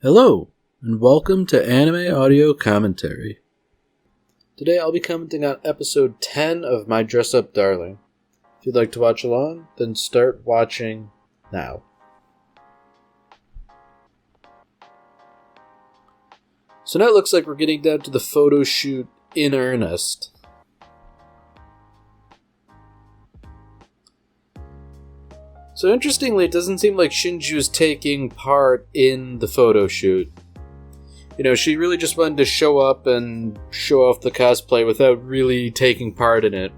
Hello, and welcome to Anime Audio Commentary. Today I'll be commenting on episode 10 of My Dress Up Darling. If you'd like to watch along, then start watching now. So now it looks like we're getting down to the photo shoot in earnest. So interestingly, it doesn't seem like Shinju is taking part in the photo shoot. You know, she really just wanted to show up and show off the cosplay without really taking part in it.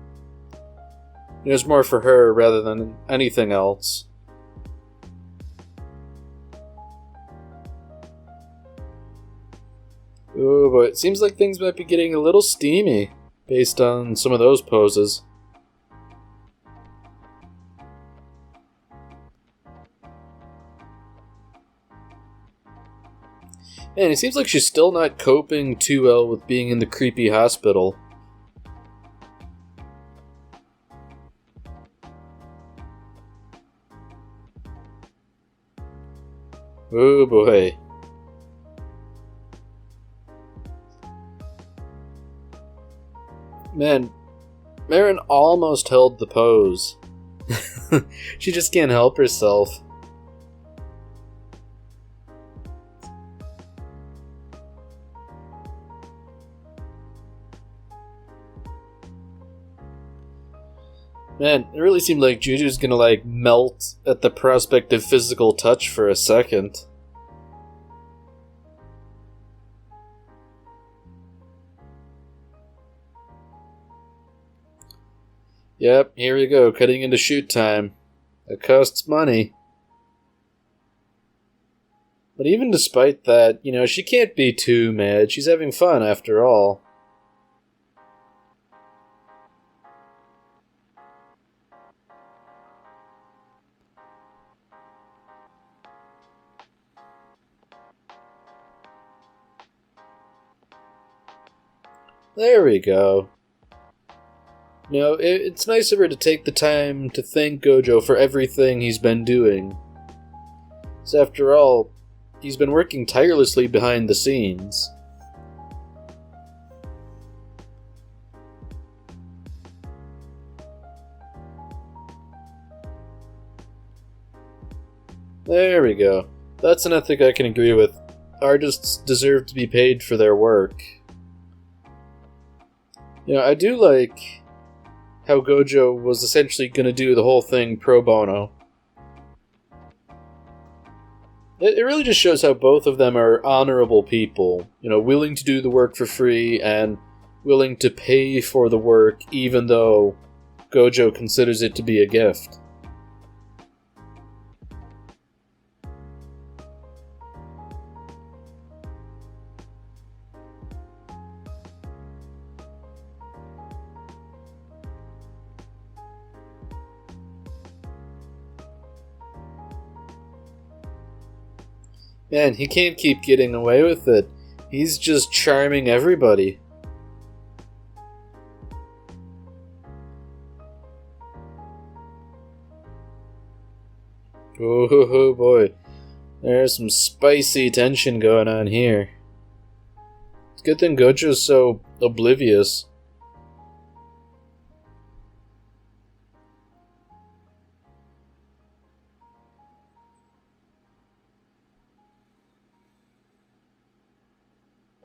It was more for her rather than anything else. Oh boy, it seems like things might be getting a little steamy based on some of those poses. Man, it seems like she's still not coping too well with being in the creepy hospital. Oh boy. Man, Marin almost held the pose. She just can't help herself. Man, it really seemed like Juju's gonna, melt at the prospect of physical touch for a second. Yep, here we go, cutting into shoot time. It costs money. But even despite that, she can't be too mad. She's having fun after all. There we go. It's nice of her to take the time to thank Gojo for everything he's been doing. So after all, he's been working tirelessly behind the scenes. There we go. That's an ethic I can agree with. Artists deserve to be paid for their work. I do like how Gojo was essentially going to do the whole thing pro bono. It really just shows how both of them are honorable people, willing to do the work for free and willing to pay for the work even though Gojo considers it to be a gift. Man, he can't keep getting away with it. He's just charming everybody. Oh boy. There's some spicy tension going on here. It's a good thing Gojo's so oblivious.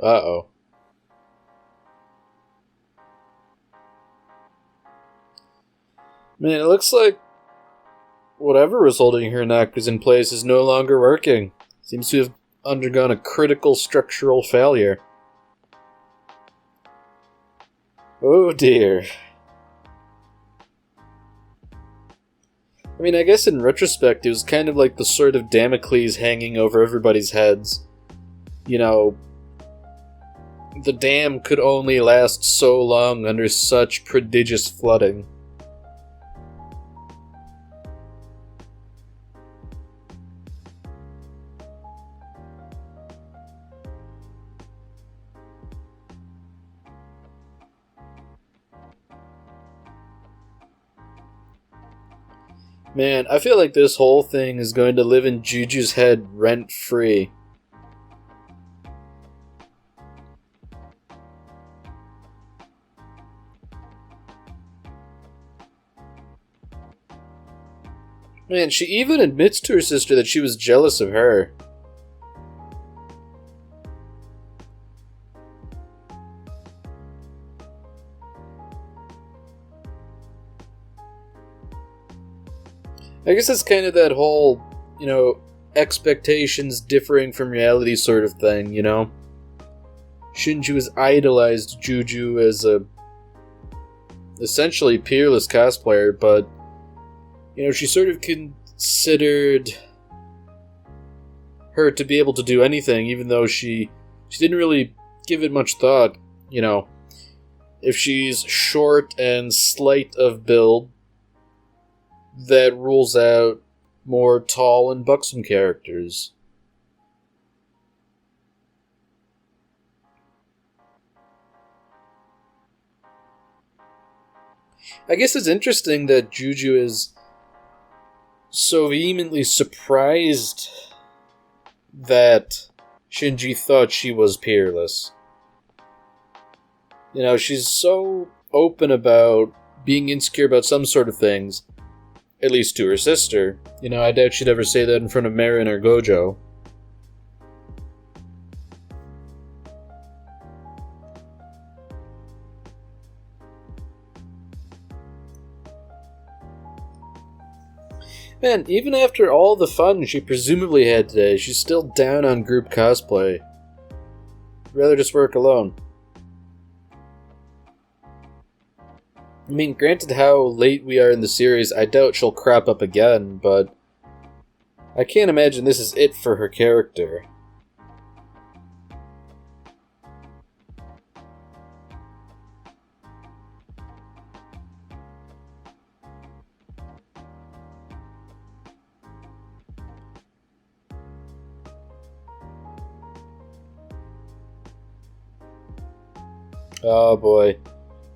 Uh-oh. Man, it looks like whatever was holding her neck is in place is no longer working. Seems to have undergone a critical structural failure. Oh dear. I guess in retrospect, it was kind of like the sword of Damocles hanging over everybody's heads. The dam could only last so long under such prodigious flooding. Man, I feel like this whole thing is going to live in Juju's head rent-free. Man, she even admits to her sister that she was jealous of her. I guess it's kind of that whole, expectations differing from reality sort of thing, Shinju has idolized Juju as a essentially peerless cosplayer, but, she sort of considered her to be able to do anything, even though she didn't really give it much thought, If she's short and slight of build, that rules out more tall and buxom characters. I guess it's interesting that Juju is so vehemently surprised that Shinji thought she was peerless. She's so open about being insecure about some sort of things, at least to her sister. I doubt she'd ever say that in front of Marin or Gojo. Man, even after all the fun she presumably had today, she's still down on group cosplay. Rather just work alone. I mean, granted how late we are in the series, I doubt she'll crop up again, but I can't imagine this is it for her character. Oh boy.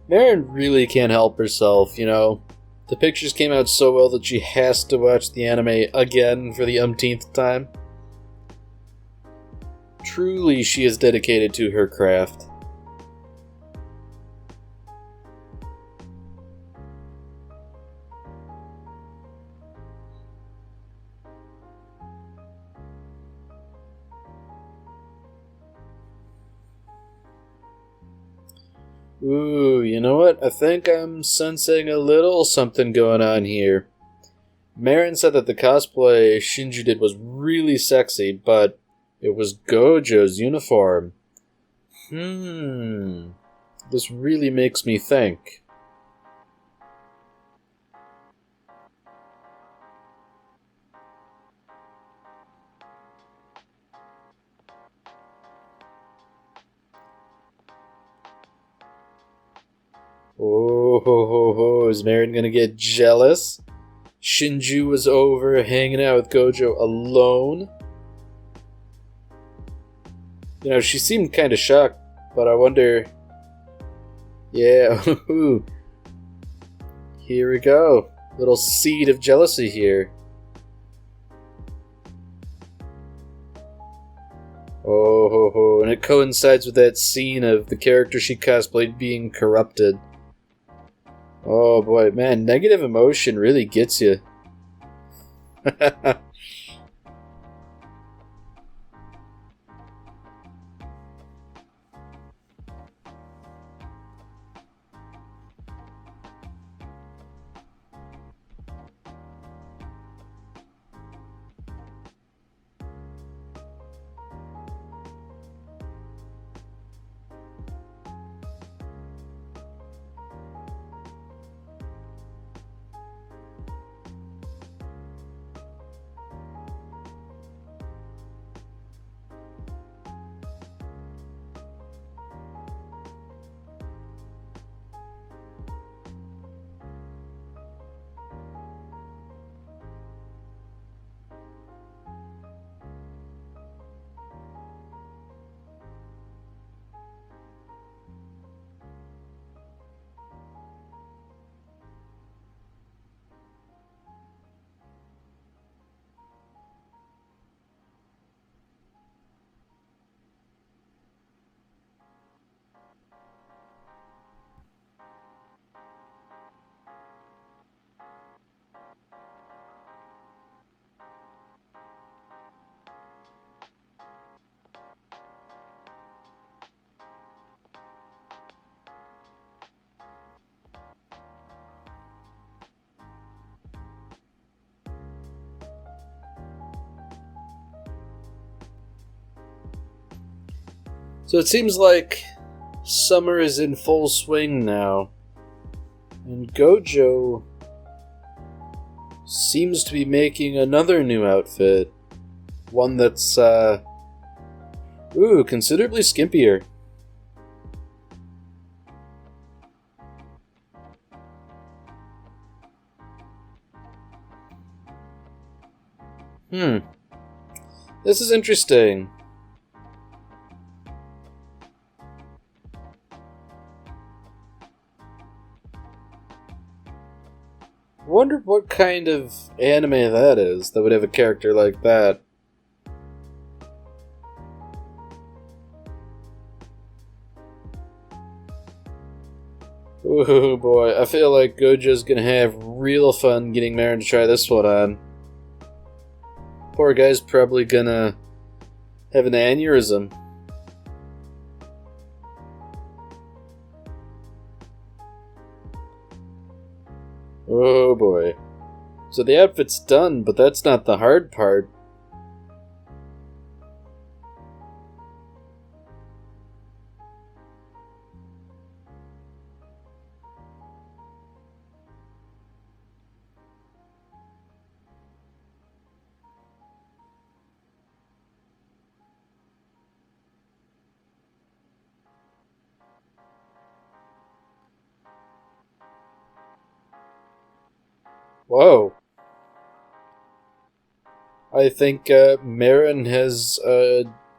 Marin really can't help herself, The pictures came out so well that she has to watch the anime again for the umpteenth time. Truly, she is dedicated to her craft. Ooh, you know what? I think I'm sensing a little something going on here. Marin said that the cosplay Shinju did was really sexy, but it was Gojo's uniform. This really makes me think. Oh, is Marin gonna get jealous? Shinju was over hanging out with Gojo alone. She seemed kind of shocked, but I wonder... Yeah, here we go. Little seed of jealousy here. Oh, and it coincides with that scene of the character she cosplayed being corrupted. Oh boy, man, negative emotion really gets you. So it seems like summer is in full swing now, and Gojo seems to be making another new outfit. One that's, considerably skimpier. This is interesting. I wonder what kind of anime that is that would have a character like that. Oh boy, I feel like Gojo's gonna have real fun getting Marin to try this one on. Poor guy's probably gonna have an aneurysm. Oh boy. So the outfit's done, but that's not the hard part. Whoa. I think Marin has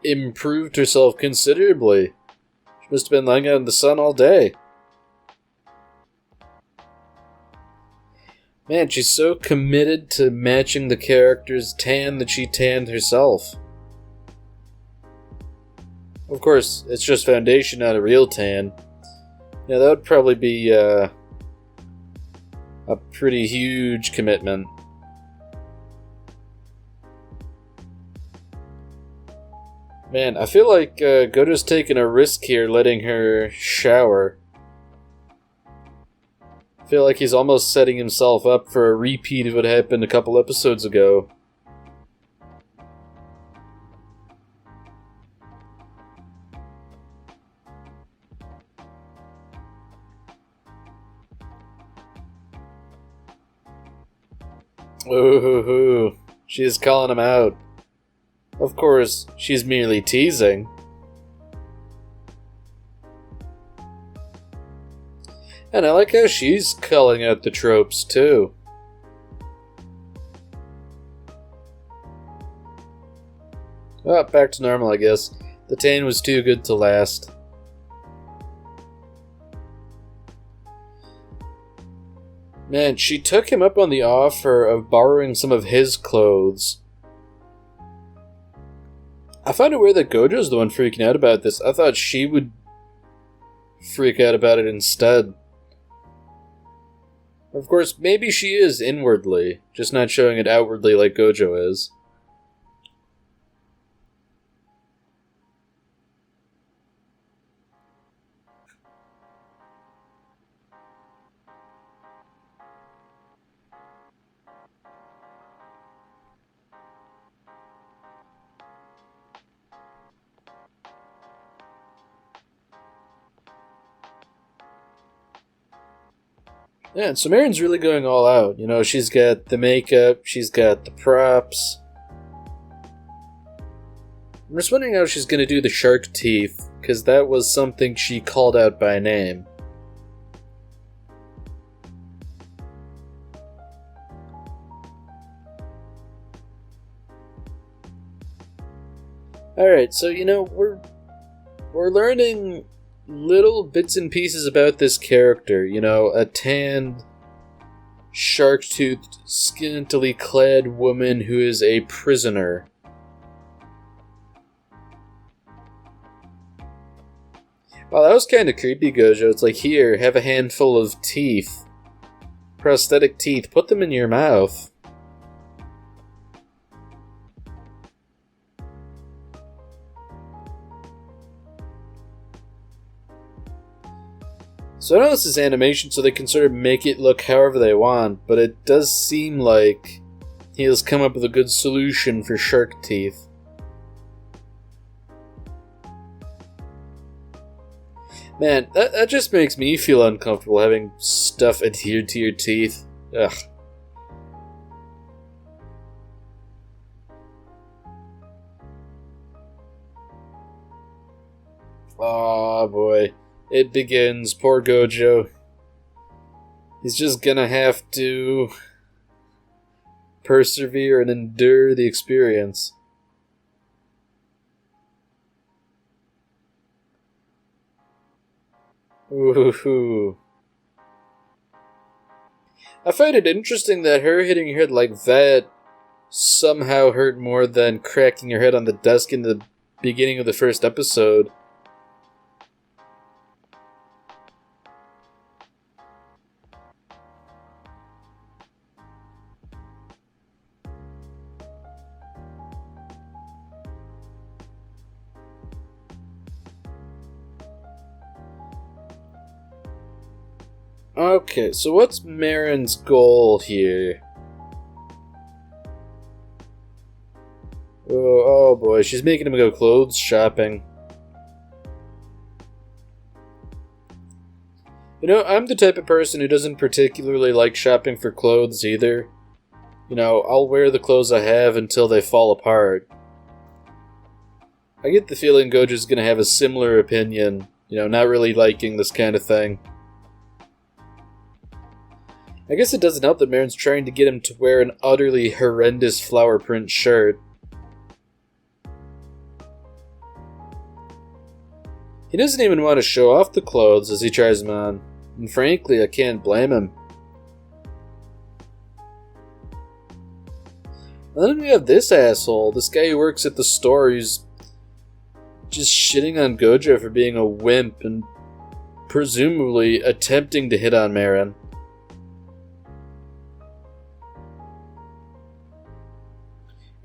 improved herself considerably. She must have been lying out in the sun all day. Man, she's so committed to matching the character's tan that she tanned herself. Of course, it's just foundation, not a real tan. Yeah, that would probably be a pretty huge commitment. Man, I feel like Gojo's taking a risk here letting her shower. I feel like he's almost setting himself up for a repeat of what happened a couple episodes ago. Ooh, she's calling him out. Of course, she's merely teasing. And I like how she's calling out the tropes, too. Oh, back to normal, I guess. The tan was too good to last. Man, she took him up on the offer of borrowing some of his clothes. I find it weird that Gojo's the one freaking out about this. I thought she would freak out about it instead. Of course, maybe she is inwardly, just not showing it outwardly like Gojo is. Yeah, and so Marin's really going all out. You know, she's got the makeup, she's got the props. I'm just wondering how she's going to do the shark teeth, because that was something she called out by name. Alright, so you know, we're learning little bits and pieces about this character. You know, a tanned, shark-toothed, scantily clad woman who is a prisoner. Wow, that was kind of creepy, Gojo. It's like, here, have a handful of teeth. Prosthetic teeth. Put them in your mouth. So I know this is animation, so they can sort of make it look however they want, but it does seem like he has come up with a good solution for shark teeth. Man, that just makes me feel uncomfortable having stuff adhered to your teeth. Ugh. Oh boy. It begins. Poor Gojo. He's just gonna have to persevere and endure the experience. Ooh. I find it interesting that her hitting her head like that somehow hurt more than cracking her head on the desk in the beginning of the first episode. Okay, so what's Marin's goal here? Oh boy, she's making him go clothes shopping. You know, I'm the type of person who doesn't particularly like shopping for clothes either. You know, I'll wear the clothes I have until they fall apart. I get the feeling Gojo's gonna have a similar opinion, you know, not really liking this kind of thing. I guess it doesn't help that Marin's trying to get him to wear an utterly horrendous flower print shirt. He doesn't even want to show off the clothes as he tries them on, and frankly, I can't blame him. And then we have this asshole, this guy who works at the store who's just shitting on Gojo for being a wimp and presumably attempting to hit on Marin.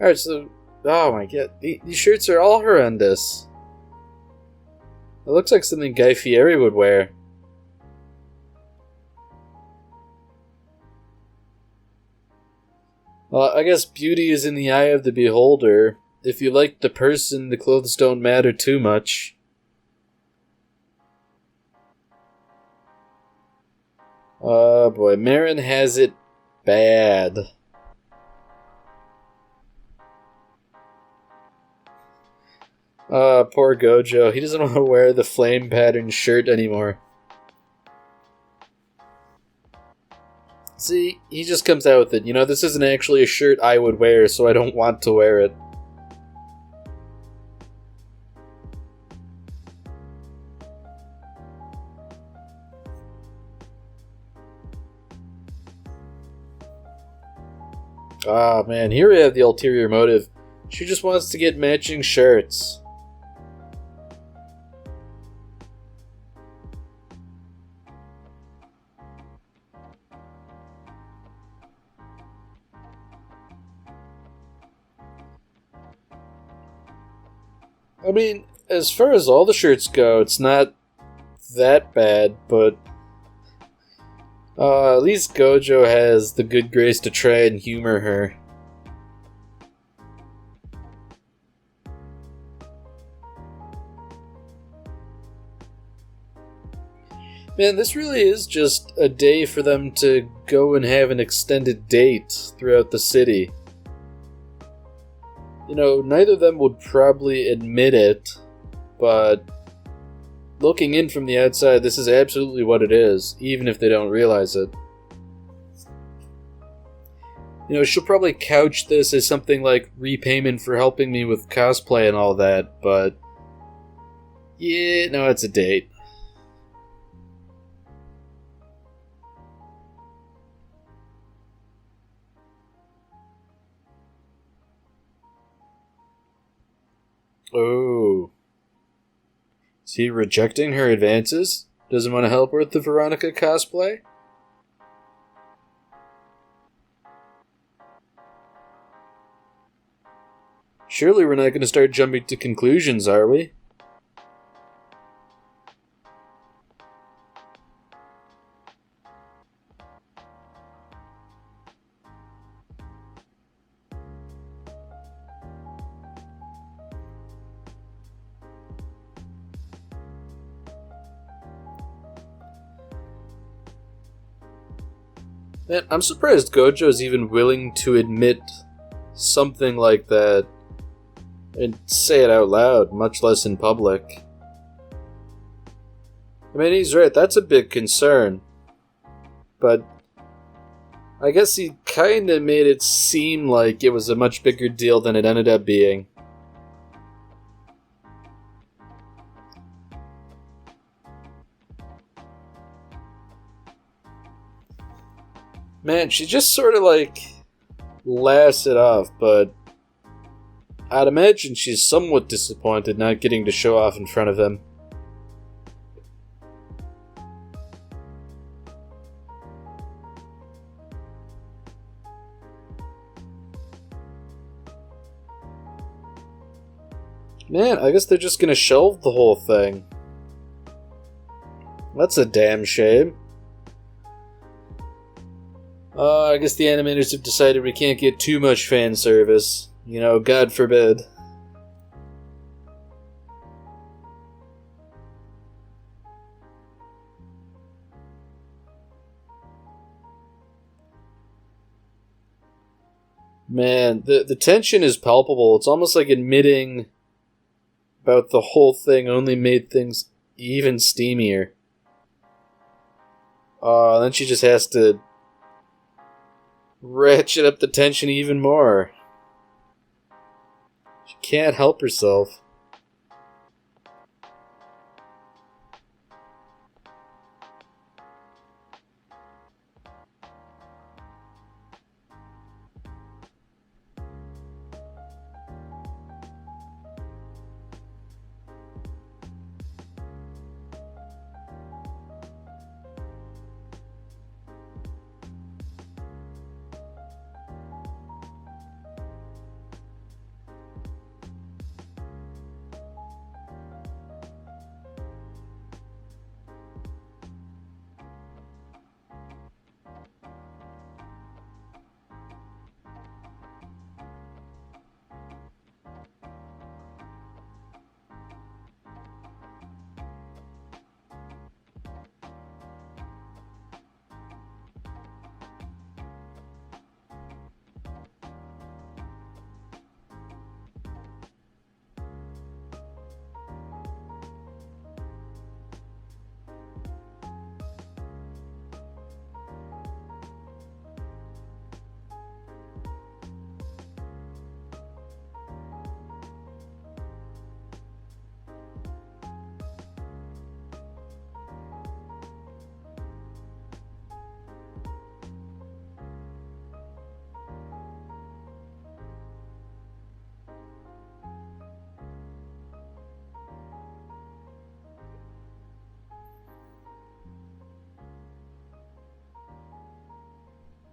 Alright, so, oh my god, these shirts are all horrendous. It looks like something Guy Fieri would wear. Well, I guess beauty is in the eye of the beholder. If you like the person, the clothes don't matter too much. Oh boy, Marin has it bad. Poor Gojo. He doesn't want to wear the flame pattern shirt anymore. See, he just comes out with it. You know, this isn't actually a shirt I would wear, so I don't want to wear it. Ah, man, here we have the ulterior motive. She just wants to get matching shirts. I mean, as far as all the shirts go, it's not that bad, but at least Gojo has the good grace to try and humor her. Man, this really is just a day for them to go and have an extended date throughout the city. You know, neither of them would probably admit it, but looking in from the outside, this is absolutely what it is, even if they don't realize it. You know, she'll probably couch this as something like repayment for helping me with cosplay and all that, but yeah, no, it's a date. Oh. Is he rejecting her advances? Doesn't want to help her with the Veronica cosplay? Surely we're not going to start jumping to conclusions, are we? Man, I'm surprised Gojo's even willing to admit something like that and say it out loud, much less in public. I mean, he's right, that's a big concern. But I guess he kinda made it seem like it was a much bigger deal than it ended up being. Man, she just sort of laughs it off, but I'd imagine she's somewhat disappointed not getting to show off in front of him. Man, I guess they're just gonna shelve the whole thing. That's a damn shame. I guess the animators have decided we can't get too much fan service. You know, God forbid. Man, the tension is palpable. It's almost like admitting about the whole thing only made things even steamier. Then she just has to ratchet up the tension even more. She can't help herself.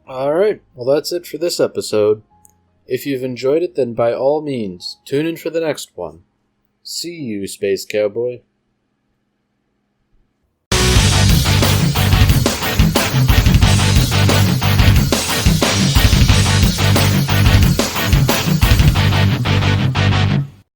Alright, well that's it for this episode. If you've enjoyed it, then by all means, tune in for the next one. See you, Space Cowboy.